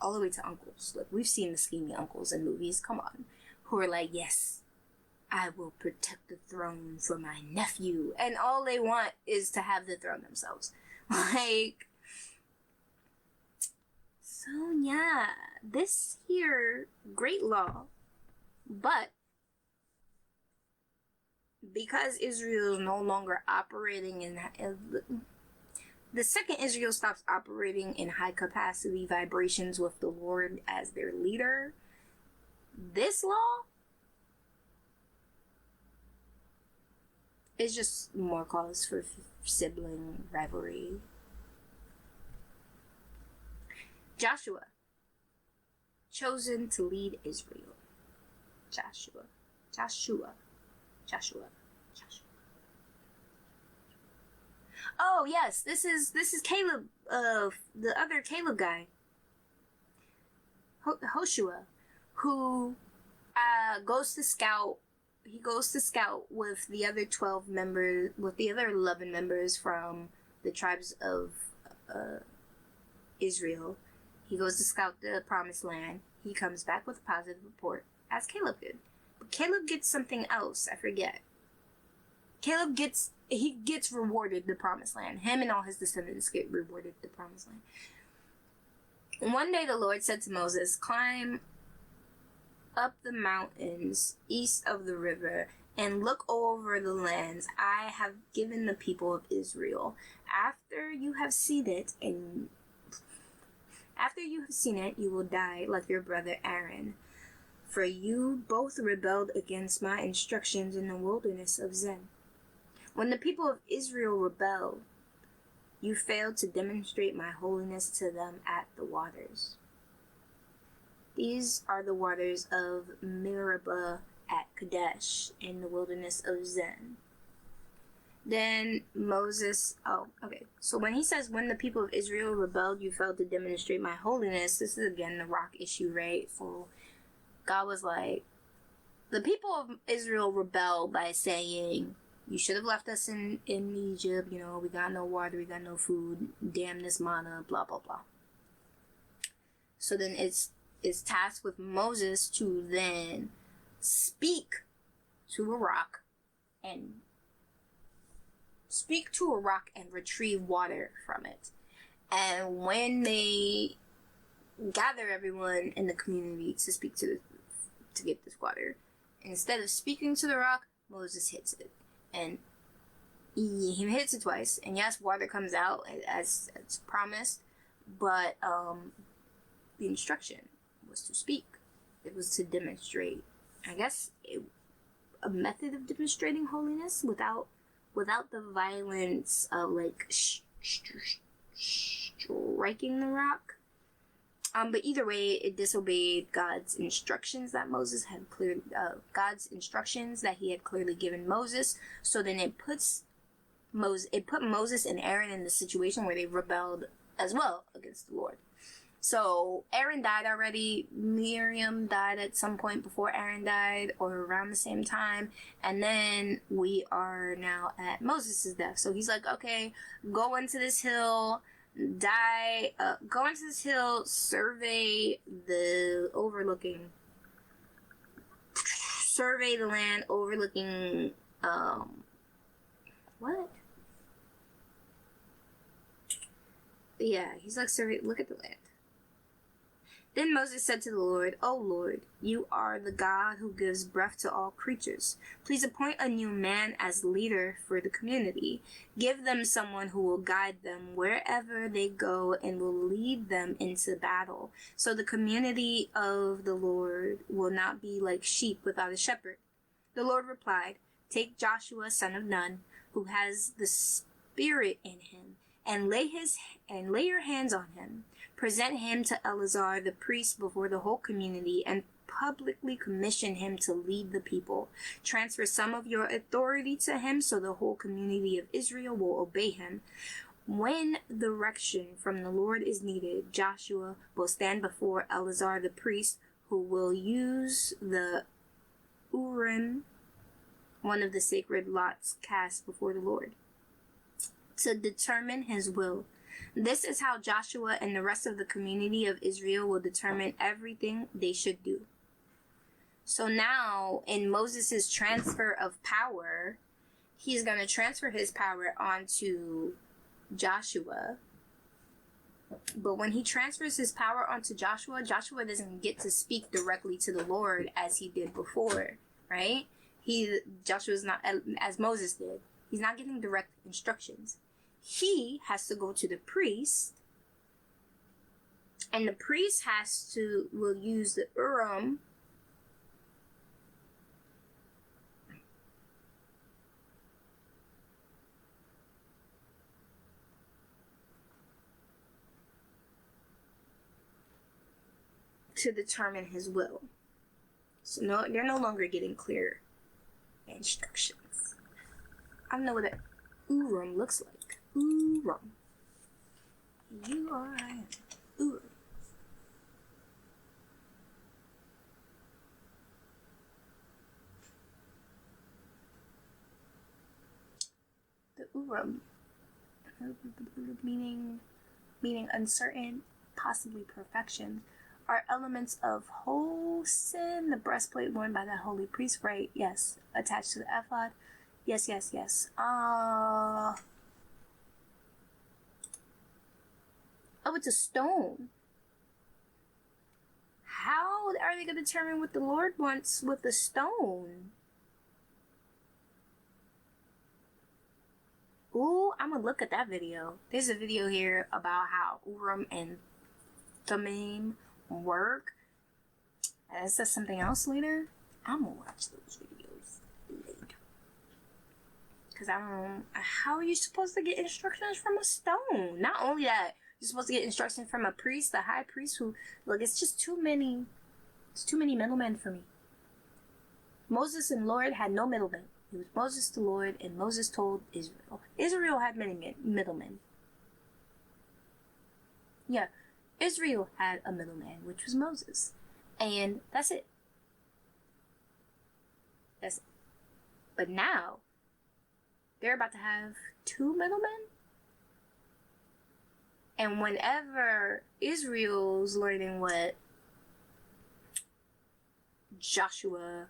all the way to uncles. Like, we've seen the scheming uncles in movies, come on, who are like, yes, I will protect the throne for my nephew. And all they want is to have the throne themselves. Like, so yeah, this here, great law. But because Israel is no longer operating in the second Israel stops operating in high capacity vibrations with the Lord as their leader, this law is just more cause for sibling rivalry. Joshua, chosen to lead Israel. Joshua. Oh yes, this is Caleb, the other Caleb guy, Hoshua, who goes to scout. He goes to scout with the other 12 members, with the other 11 members from the tribes of Israel. He goes to scout the promised land. He comes back with a positive report, as Caleb did. But Caleb gets something else, I forget. Caleb gets rewarded the promised land. Him and all his descendants get rewarded the promised land. And one day the Lord said to Moses, climb up the mountains east of the river and look over the lands I have given the people of Israel. After you have seen it, you will die like your brother Aaron. For you both rebelled against my instructions in the wilderness of Zin. When the people of Israel rebelled, you failed to demonstrate my holiness to them at the waters. These are the waters of Meribah at Kadesh in the wilderness of Zin. Then Moses, so when he says, when the people of Israel rebelled, you failed to demonstrate my holiness, this is again the rock issue, right? So God was like, the people of Israel rebelled by saying, you should have left us in Egypt, you know, we got no water, we got no food, damn this manna, blah, blah, blah. So then it's tasked with Moses to then speak to a rock and retrieve water from it. And when they gather everyone in the community to speak to get this water, instead of speaking to the rock, Moses hits it. And he hits it twice, and yes, water comes out as promised, but the instruction was to speak. It was to demonstrate, I guess, a method of demonstrating holiness without the violence of like striking the rock. But either way, it disobeyed God's instructions that Moses had God's instructions that he had clearly given Moses. So then it put Moses and Aaron in the situation where they rebelled as well against the Lord. So Aaron died already. Miriam died at some point before Aaron died, or around the same time. And then we are now at Moses' death. So he's like, okay, go into this hill, survey the survey the land overlooking, what? Yeah, he's like, survey, look at the land. Then Moses said to the Lord, O Lord, you are the God who gives breath to all creatures. Please appoint a new man as leader for the community. Give them someone who will guide them wherever they go and will lead them into battle. So the community of the Lord will not be like sheep without a shepherd. The Lord replied, take Joshua, son of Nun, who has the Spirit in him, and lay your hands on him. Present him to Eleazar the priest before the whole community and publicly commission him to lead the people. Transfer some of your authority to him so the whole community of Israel will obey him. When direction from the Lord is needed, Joshua will stand before Eleazar the priest, who will use the Urim, one of the sacred lots cast before the Lord, to determine his will. This is how Joshua and the rest of the community of Israel will determine everything they should do. So now, in Moses' transfer of power, he's going to transfer his power onto Joshua. But when he transfers his power onto Joshua, Joshua doesn't get to speak directly to the Lord as he did before, right? Joshua's not, as Moses did. He's not getting direct instructions. He has to go to the priest, and the priest will use the Urim to determine his will. So no, they're no longer getting clear instructions. I don't know what an Urim looks like. Urim. U-R-I-M. Urim. The Urim, meaning uncertain, possibly perfection, are elements of wholesome. The breastplate worn by the holy priest, right? Yes. Attached to the ephod. Yes. Oh, it's a stone. How are they going to determine what the Lord wants with the stone? Ooh, I'm going to look at that video. There's a video here about how Urim and Thummim work. And it says something else later. I'm going to watch those videos later. Because I don't know. How are you supposed to get instructions from a stone? Not only that, you're supposed to get instructions from a priest, the high priest, who, look, it's just too many. It's too many middlemen for me. Moses and Lord had no middlemen. It was Moses to Lord, and Moses told Israel. Israel had many middlemen. Yeah, Israel had a middleman, which was Moses. And that's it. That's it. But now, they're about to have 2 middlemen? And whenever Israel's learning what Joshua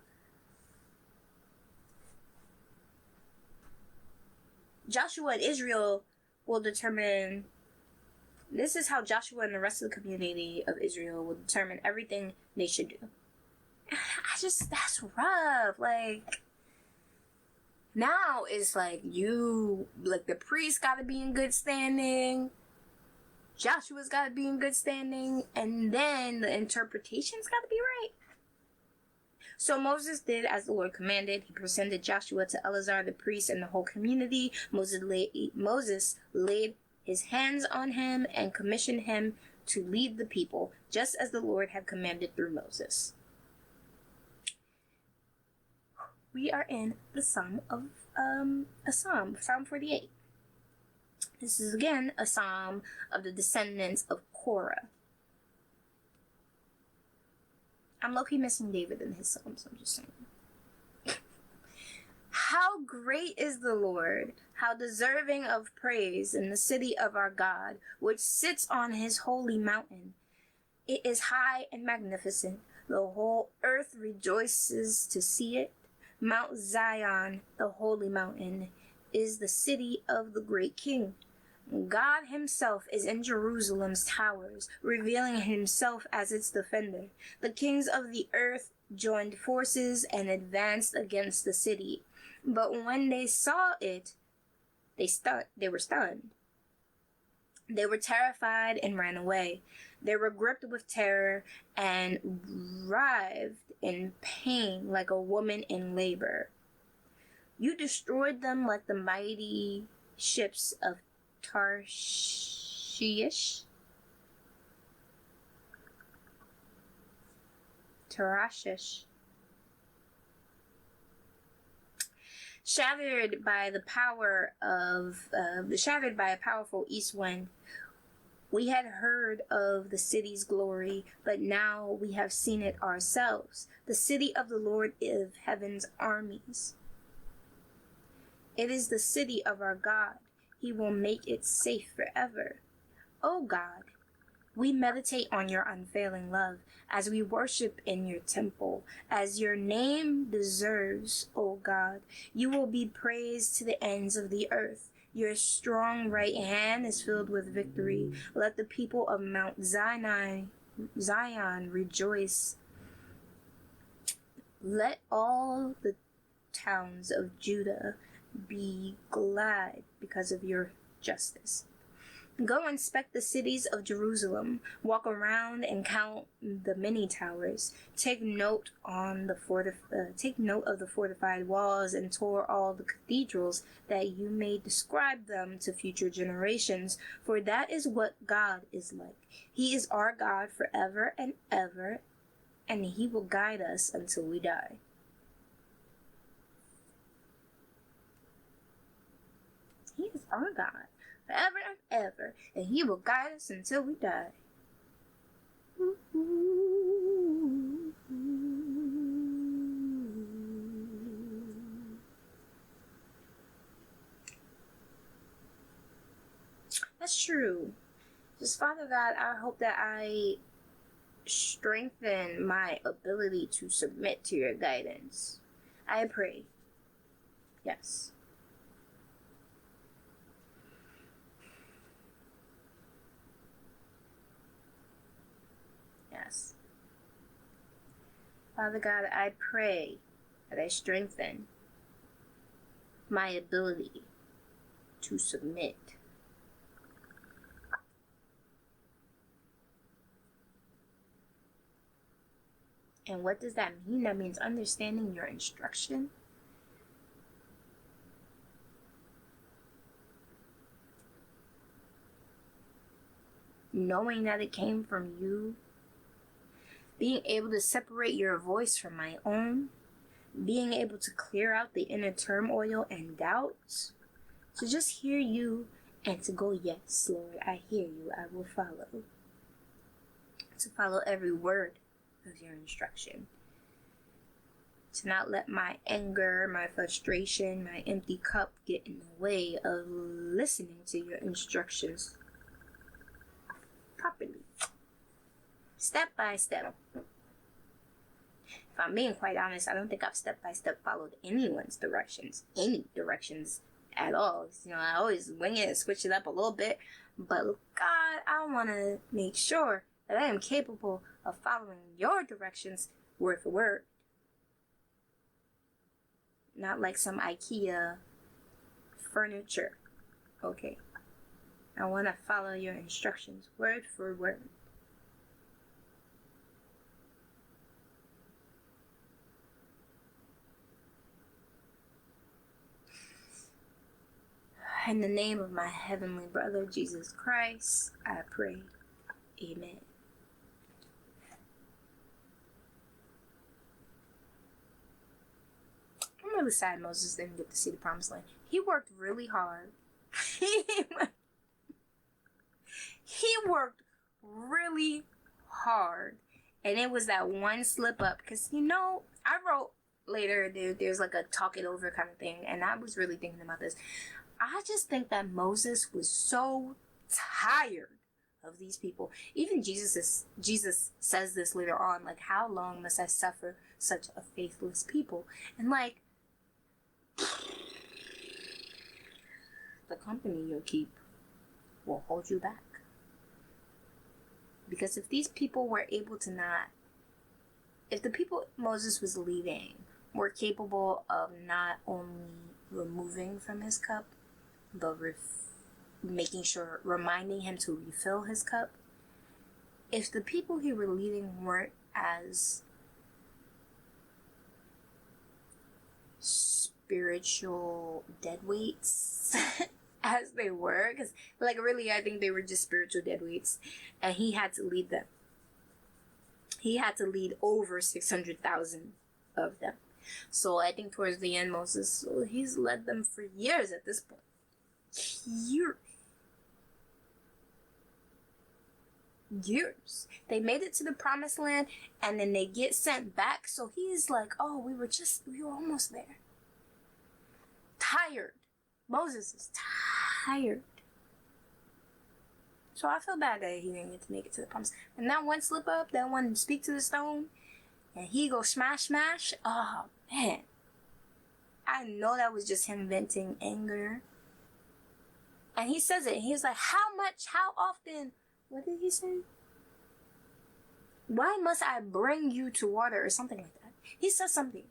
and Israel will determine, this is how Joshua and the rest of the community of Israel will determine everything they should do. That's rough. Like, now it's like the priest gotta be in good standing, Joshua's gotta be in good standing, and then the interpretation's gotta be right. So Moses did as the Lord commanded. He presented Joshua to Eleazar the priest and the whole community. Moses laid his hands on him and commissioned him to lead the people, just as the Lord had commanded through Moses. We are in the Psalm 48. This is again a psalm of the descendants of Korah. I'm low-key missing David in his psalms, I'm just saying. How great is the Lord, how deserving of praise in the city of our God, which sits on his holy mountain. It is high and magnificent. The whole earth rejoices to see it. Mount Zion, the holy mountain, is the city of the great king. God himself is in Jerusalem's towers, revealing himself as its defender. The kings of the earth joined forces and advanced against the city. But when they saw it, they were stunned. They were terrified and ran away. They were gripped with terror and writhed in pain like a woman in labor. You destroyed them like the mighty ships of Tarshish. Shattered by a powerful east wind. We had heard of the city's glory, but now we have seen it ourselves, the city of the Lord of heaven's armies. It is the city of our God. He will make it safe forever. O God, we meditate on your unfailing love as we worship in your temple. As your name deserves, O God, you will be praised to the ends of the earth. Your strong right hand is filled with victory. Let the people of Mount Zion rejoice. Let all the towns of Judah be glad because of your justice. Go inspect the cities of Jerusalem. Walk around and count the many towers. Take note of the fortified walls and tour all the cathedrals, that you may describe them to future generations. For that is what God is like. He is our God forever and ever, and he will guide us until we die. He is our God forever and ever, and he will guide us until we die. That's true. Just Father God, I hope that I strengthen my ability to submit to your guidance. I pray. Yes. Yes. Father God, I pray that I strengthen my ability to submit. And what does that mean? That means understanding your instruction. Knowing that it came from you. Being able to separate your voice from my own. Being able to clear out the inner turmoil and doubts. To just hear you and to go, yes, Lord, I hear you. I will follow. To follow every word of your instruction. To not let my anger, my frustration, my empty cup get in the way of listening to your instructions properly. Step by step. If I'm being quite honest, I don't think I've step by step followed anyone's directions. Any directions at all. You know, I always wing it and switch it up a little bit. But God, I want to make sure that I am capable of following your directions word for word. Not like some IKEA furniture. Okay. I want to follow your instructions word for word. In the name of my heavenly brother, Jesus Christ, I pray. Amen. I'm really sad Moses didn't get to see the promised land. He worked really hard. He worked really hard. And it was that one slip up. Because, you know, I wrote later, there's like a talk it over kind of thing. And I was really thinking about this. I just think that Moses was so tired of these people. Even Jesus says this later on, like, how long must I suffer such a faithless people? And like, the company you'll keep will hold you back. Because if these people were able to if the people Moses was leading were capable of not only removing from his cup, but reminding him to refill his cup, if the people he were leading weren't as spiritual deadweights as they were, because like really I think they were just spiritual deadweights, and he had to lead them. He had to lead over 600,000 of them. So I think towards the end, Moses, he's led them for years at this point. Years. They made it to the promised land, and then they get sent back. So he's like, oh, we were almost there. Tired. Moses is tired. So I feel bad that he didn't get to make it to the promise. And that one slip up, that one speak to the stone, and he go smash. Oh, man. I know that was just him venting anger. And he says it. He's like, how much, how often? What did he say? Why must I bring you to water or something like that? He says something.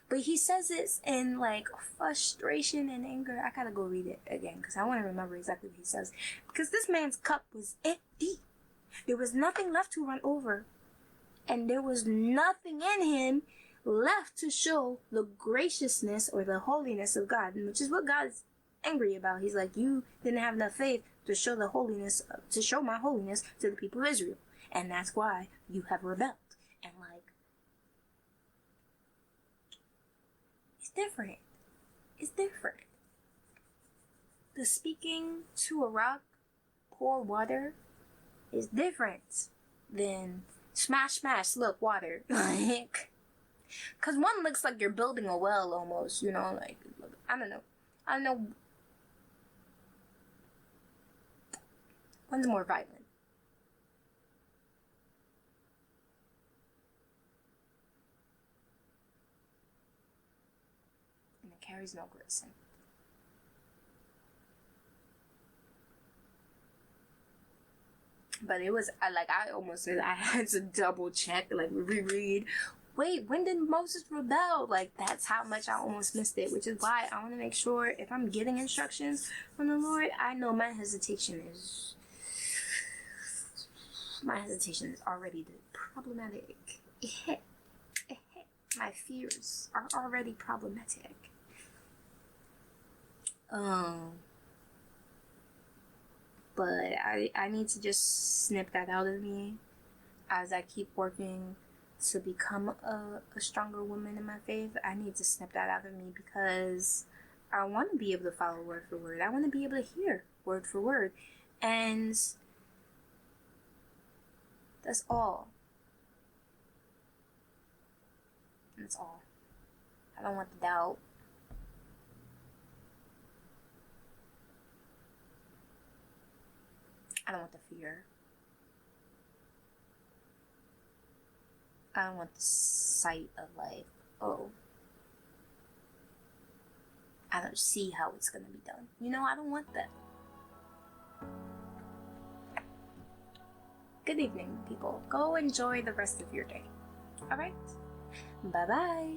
But he says it in like frustration and anger. I gotta go read it again because I want to remember exactly what he says. Because this man's cup was empty. There was nothing left to run over. And there was nothing in him left to show the graciousness or the holiness of God, which is what God's angry about. He's like, you didn't have enough faith to show the holiness, to show my holiness to the people of Israel. And that's why you have rebelled. And like, it's different. It's different. The speaking to a rock, pour water, is different than smash, look, water. Like, because one looks like you're building a well almost, you know, like, I don't know. One's more violent. And it carries no grace in it. But it was, I almost said I had to double check, like, reread. Wait, when did Moses rebel? Like, that's how much I almost missed it, which is why I want to make sure if I'm getting instructions from the Lord, I know my hesitation is already problematic. My fears are already problematic. But I need to just snip that out of me as I keep working to become a stronger woman in my faith. I need to snip that out of me because I want to be able to follow word for word. I want to be able to hear word for word. And that's all. That's all. I don't want the doubt. I don't want the fear. I don't want the sight of like, oh, I don't see how it's gonna be done. You know, I don't want that. Good evening, people. Go enjoy the rest of your day. Alright? Bye-bye.